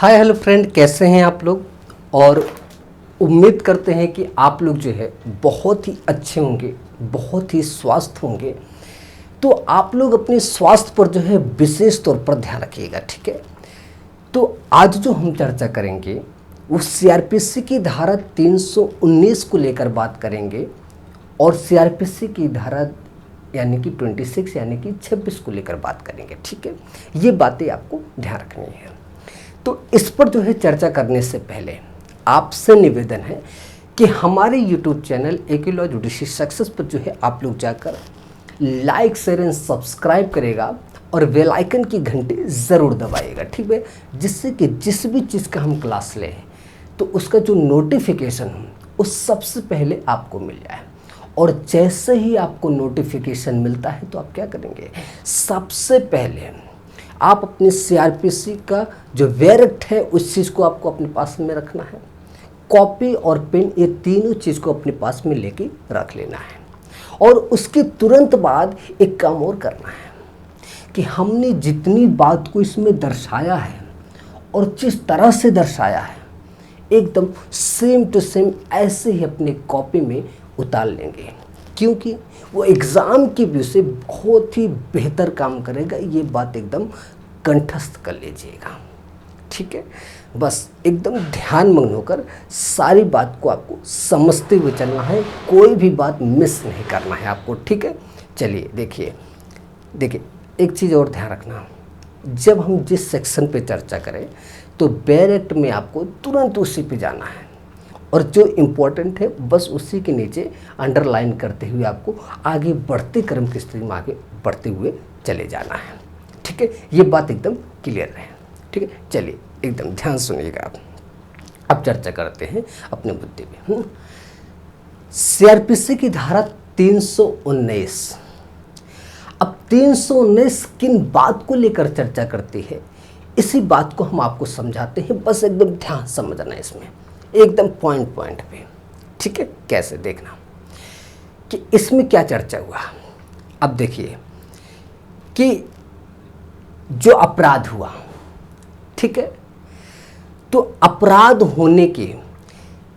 Hi hello friend, कैसे हैं आप लोग। और उम्मीद करते हैं कि आप लोग जो है बहुत ही अच्छे होंगे, बहुत ही स्वस्थ होंगे। तो आप लोग अपने स्वास्थ्य पर जो है विशेष तौर पर ध्यान रखिएगा, ठीक है। तो आज जो हम चर्चा करेंगे वो सीआरपीसी की धारा 319 को लेकर बात करेंगे और सीआरपीसी की धारा यानी कि 26 यानी कि 26 को लेकर बात करेंगे, ठीक है। ये बातें आपको ध्यान रखनी है। तो इस पर जो है चर्चा करने से पहले आपसे निवेदन है कि हमारे YouTube channel AK law judiciary success पर जो है आप लोग जाकर लाइक शेयर एंड सब्सक्राइब करेगा और बेल आइकन की घंटी ज़रूर दबाइएगा, ठीक है। जिससे कि जिस भी चीज़ का हम क्लास लें तो उसका जो नोटिफिकेशन हो वो सबसे पहले आपको मिल जाए। और जैसे ही आपको नोटिफिकेशन मिलता है तो आप क्या करेंगे, सबसे पहले आप अपने सीआरपीसी का जो वेरेक्ट है उस चीज़ को आपको अपने पास में रखना है। कॉपी और पेन ये तीनों चीज़ को अपने पास में लेके रख लेना है। और उसके तुरंत बाद एक काम और करना है कि हमने जितनी बात को इसमें दर्शाया है और जिस तरह से दर्शाया है एकदम सेम टू सेम ऐसे ही अपने कॉपी में उतार लेंगे, क्योंकि वो एग्ज़ाम की व्यू से बहुत ही बेहतर काम करेगा। ये बात एकदम कंठस्थ कर लीजिएगा, ठीक है। बस एकदम ध्यानमग्न होकर सारी बात को आपको समझते हुए चलना है, कोई भी बात मिस नहीं करना है आपको, ठीक है। चलिए देखिए एक चीज़ और ध्यान रखना, जब हम जिस सेक्शन पे चर्चा करें तो डायरेक्ट में आपको तुरंत उसी पे जाना है और जो इम्पोर्टेंट है बस उसी के नीचे अंडरलाइन करते हुए आपको आगे बढ़ते क्रम की स्थिति में आगे बढ़ते हुए चले जाना है, ठीक है। ये बात एकदम क्लियर है, ठीक है। चलिए एकदम ध्यान सुनिएगा आप। अब चर्चा करते हैं अपने मुद्दे पे। सीआरपीसी की धारा 319। अब 319 किन बात को लेकर चर्चा करती है, इसी बात को हम आपको समझाते हैं। बस एकदम ध्यान समझना इसमें, एकदम पॉइंट पे, ठीक है। कैसे देखना कि इसमें क्या चर्चा हुआ। अब देखिए कि जो अपराध हुआ, ठीक है, तो अपराध होने के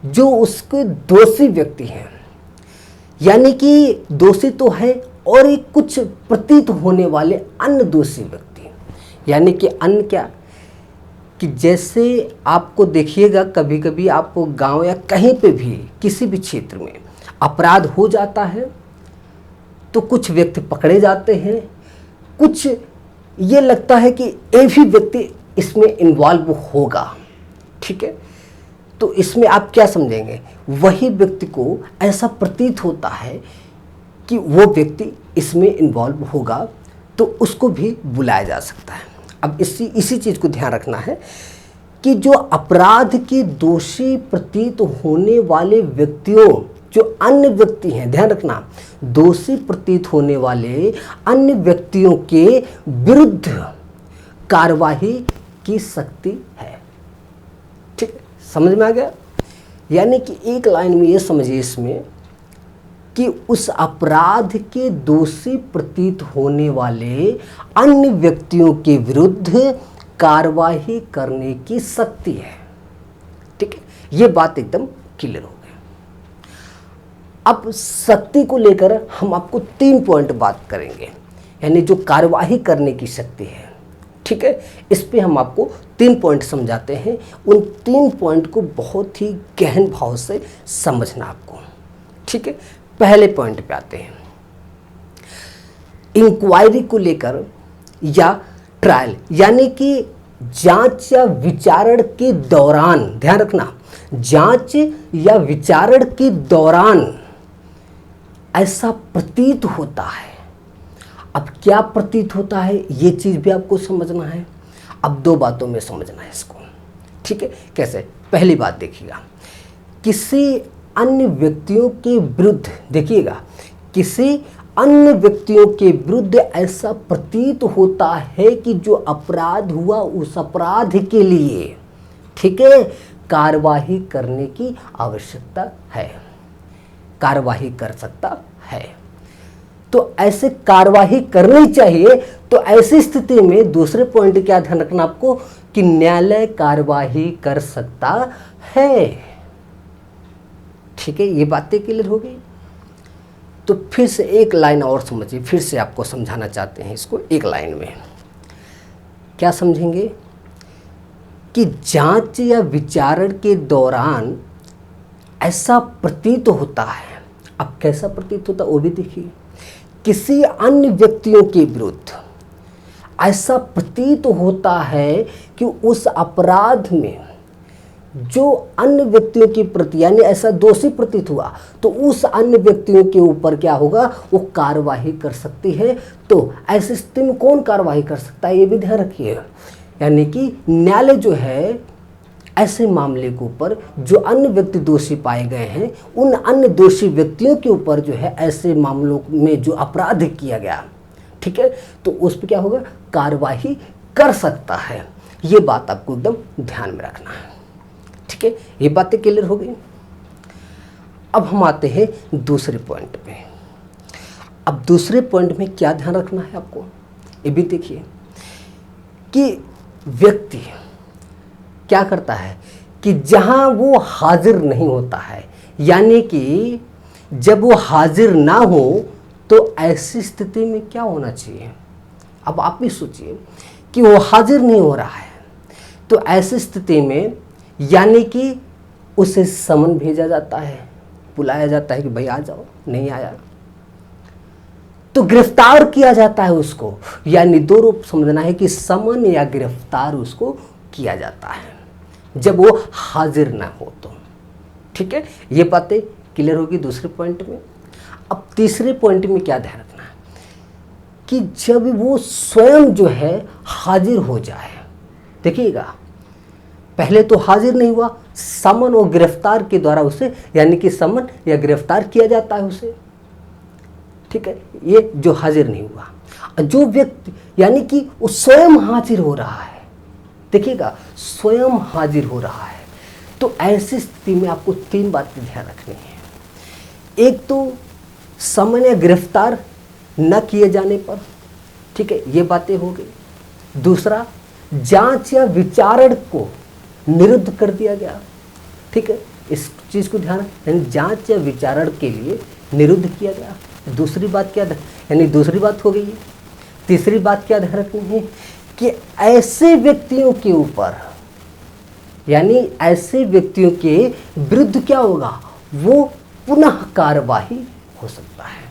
जो उसके दोषी व्यक्ति हैं, यानी कि दोषी तो है और एक कुछ प्रतीत होने वाले अन्य दोषी व्यक्ति, यानी कि अन्य क्या कि जैसे आपको देखिएगा कभी कभी आप गांव या कहीं पे भी किसी भी क्षेत्र में अपराध हो जाता है तो कुछ व्यक्ति पकड़े जाते हैं, कुछ ये लगता है कि एक भी व्यक्ति इसमें इन्वॉल्व होगा, ठीक है। तो इसमें आप क्या समझेंगे, वही व्यक्ति को ऐसा प्रतीत होता है कि वो व्यक्ति इसमें इन्वॉल्व होगा तो उसको भी बुलाया जा सकता है। अब इसी चीज़ को ध्यान रखना है कि जो अपराध के दोषी प्रतीत होने वाले व्यक्तियों, जो अन्य व्यक्ति हैं, ध्यान रखना, दोषी प्रतीत होने वाले अन्य व्यक्तियों के विरुद्ध कार्यवाही की शक्ति है, ठीक है। समझ में आ गया। यानी कि एक लाइन में ये समझिए इसमें कि उस अपराध के दोषी प्रतीत होने वाले अन्य व्यक्तियों के विरुद्ध कार्यवाही करने की शक्ति है, ठीक है। ये बात एकदम क्लियर हो गई। अब शक्ति को लेकर हम आपको 3 पॉइंट बात करेंगे, यानी जो कार्यवाही करने की शक्ति है, ठीक है। इस पे हम आपको 3 पॉइंट समझाते हैं। उन 3 पॉइंट को बहुत ही गहन भाव से समझना आपको, ठीक है। पहले पॉइंट पे आते हैं, इंक्वायरी को लेकर या ट्रायल, यानी कि जांच या विचारण के दौरान, ध्यान रखना, जांच या विचारण के दौरान ऐसा प्रतीत होता है। अब क्या प्रतीत होता है ये चीज भी आपको समझना है। अब 2 बातों में समझना है इसको, ठीक है। कैसे, पहली बात देखिएगा, किसी अन्य व्यक्तियों के विरुद्ध, देखिएगा, किसी अन्य व्यक्तियों के विरुद्ध ऐसा प्रतीत होता है कि जो अपराध हुआ उस अपराध के लिए, ठीक है, कार्यवाही करने की आवश्यकता है, कार्यवाही कर सकता है। तो ऐसे कार्यवाही करनी चाहिए। तो ऐसी स्थिति में दूसरे पॉइंट क्या ध्यान रखना आपको कि न्यायालय कार्यवाही कर सकता है। ठीक है, ये बातें क्लियर हो गई। तो फिर से एक लाइन और समझिए, फिर से आपको समझाना चाहते हैं इसको एक लाइन में। क्या समझेंगे कि जांच या विचारण के दौरान ऐसा प्रतीत होता है, अब कैसा प्रतीत होता है वो भी देखिए, किसी अन्य व्यक्तियों के विरुद्ध ऐसा प्रतीत होता है कि उस अपराध में जो अन्य व्यक्तियों के प्रति यानी ऐसा दोषी प्रतीत हुआ तो उस अन्य व्यक्तियों के ऊपर क्या होगा, वो कार्यवाही कर सकती है। तो ऐसी स्थिति में कौन कार्यवाही कर सकता है ये भी ध्यान रखिए। यानी कि न्यायालय जो है ऐसे मामले के ऊपर जो अन्य व्यक्ति दोषी पाए गए हैं उन अन्य दोषी व्यक्तियों के ऊपर जो है ऐसे मामलों में जो अपराध किया गया, ठीक है, तो उस पर क्या होगा, कार्यवाही कर सकता है। ये बात आपको एकदम ध्यान में रखना है। ठीक है, ये बातें क्लियर हो गई। अब हम आते हैं दूसरे पॉइंट पे। अब दूसरे पॉइंट में क्या ध्यान रखना है आपको, ये भी देखिए कि व्यक्ति क्या करता है कि जहां वो हाजिर नहीं होता है, यानी कि जब वो हाजिर ना हो तो ऐसी स्थिति में क्या होना चाहिए। अब आप भी सोचिए कि वो हाजिर नहीं हो रहा है, तो ऐसी स्थिति में यानी कि उसे समन भेजा जाता है, बुलाया जाता है कि भाई आ जाओ, नहीं आया तो गिरफ्तार किया जाता है उसको। यानी दो रूप समझना है कि समन या गिरफ्तार उसको किया जाता है जब वो हाजिर ना हो तो। ठीक है, ये बातें क्लियर होगी दूसरे पॉइंट में। अब तीसरे पॉइंट में क्या ध्यान रखना है कि जब वो स्वयं जो है हाजिर हो जाए, देखिएगा पहले तो हाजिर नहीं हुआ, समन और गिरफ्तार के द्वारा उसे यानी कि समन या गिरफ्तार किया जाता है उसे। ठीक है, ये जो हाजिर नहीं हुआ, जो व्यक्ति यानी कि वो स्वयं हाजिर हो रहा है, देखिएगा स्वयं हाजिर हो रहा है, तो ऐसी स्थिति में आपको तीन बातें ध्यान रखनी है। एक तो समन या गिरफ्तार न किए जाने पर, ठीक है, ये बातें हो गई। दूसरा, जांच या विचारण को निरुद्ध कर दिया गया, ठीक है, इस चीज़ को ध्यान यानी जांच या विचारण के लिए निरुद्ध किया गया। दूसरी बात क्या, यानी दूसरी बात हो गई है। तीसरी बात क्या ध्यान रखनी है कि ऐसे व्यक्तियों के ऊपर यानी ऐसे व्यक्तियों के विरुद्ध क्या होगा, वो पुनः कार्यवाही हो सकता है।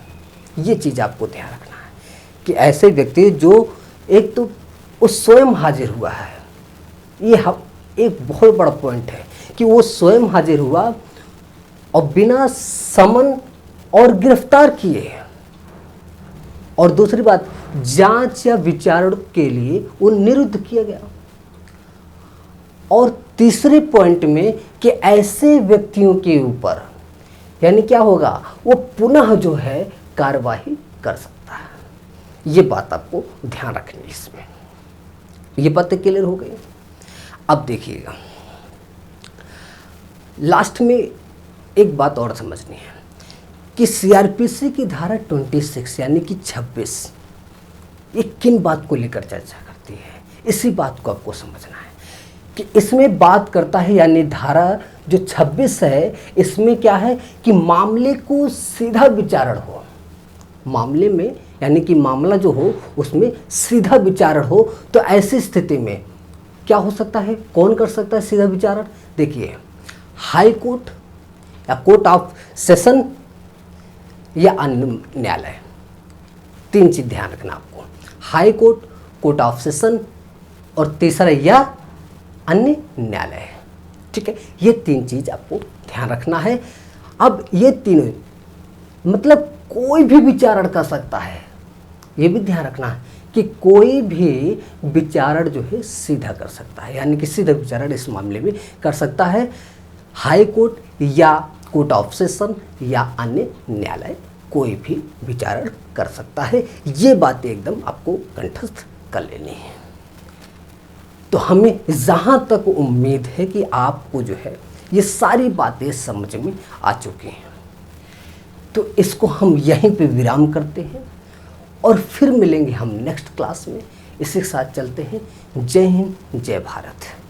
ये चीज़ आपको ध्यान रखना है कि ऐसे व्यक्ति जो एक तो उस स्वयं हाजिर हुआ है, ये एक बहुत बड़ा पॉइंट है कि वो स्वयं हाजिर हुआ और बिना समन और गिरफ्तार किए, और दूसरी बात जांच या विचारण के लिए वो निरुद्ध किया गया, और तीसरे पॉइंट में कि ऐसे व्यक्तियों के ऊपर यानी क्या होगा, वो पुनः जो है कार्यवाही कर सकता है। ये बात आपको ध्यान रखनी है इसमें। ये बातें क्लियर हो गई। अब देखिएगा लास्ट में एक बात और समझनी है कि सीआरपीसी की धारा 26 यानी कि 26 ये किन बात को लेकर चर्चा करती है, इसी बात को आपको समझना है कि इसमें बात करता है यानी धारा जो 26 है इसमें क्या है कि मामले को सीधा विचारण हो, मामले में यानी कि मामला जो हो उसमें सीधा विचारण हो। तो ऐसी स्थिति में क्या हो सकता है, कौन कर सकता है सीधा विचारण, देखिए हाई कोर्ट या कोर्ट ऑफ सेशन या अन्य न्यायालय। तीन चीज ध्यान रखना आपको, high court, court of session और तीसरा या अन्य न्यायालय। ठीक है, ये तीन चीज आपको ध्यान रखना है। अब ये तीनों मतलब कोई भी विचारण कर सकता है, ये भी ध्यान रखना है कि कोई भी विचारण जो है सीधा कर सकता है, यानी कि सीधा विचारण इस मामले में कर सकता है हाई कोर्ट या कोर्ट ऑफ सेशन या अन्य न्यायालय, कोई भी विचारण कर सकता है। ये बातें एकदम आपको कंठस्थ कर लेनी है। तो हमें जहाँ तक उम्मीद है कि आपको जो है ये सारी बातें समझ में आ चुकी हैं, तो इसको हम यहीं पे विराम करते हैं। और फिर मिलेंगे हम नेक्स्ट क्लास में। इसी के साथ चलते हैं। जय हिंद, जय भारत।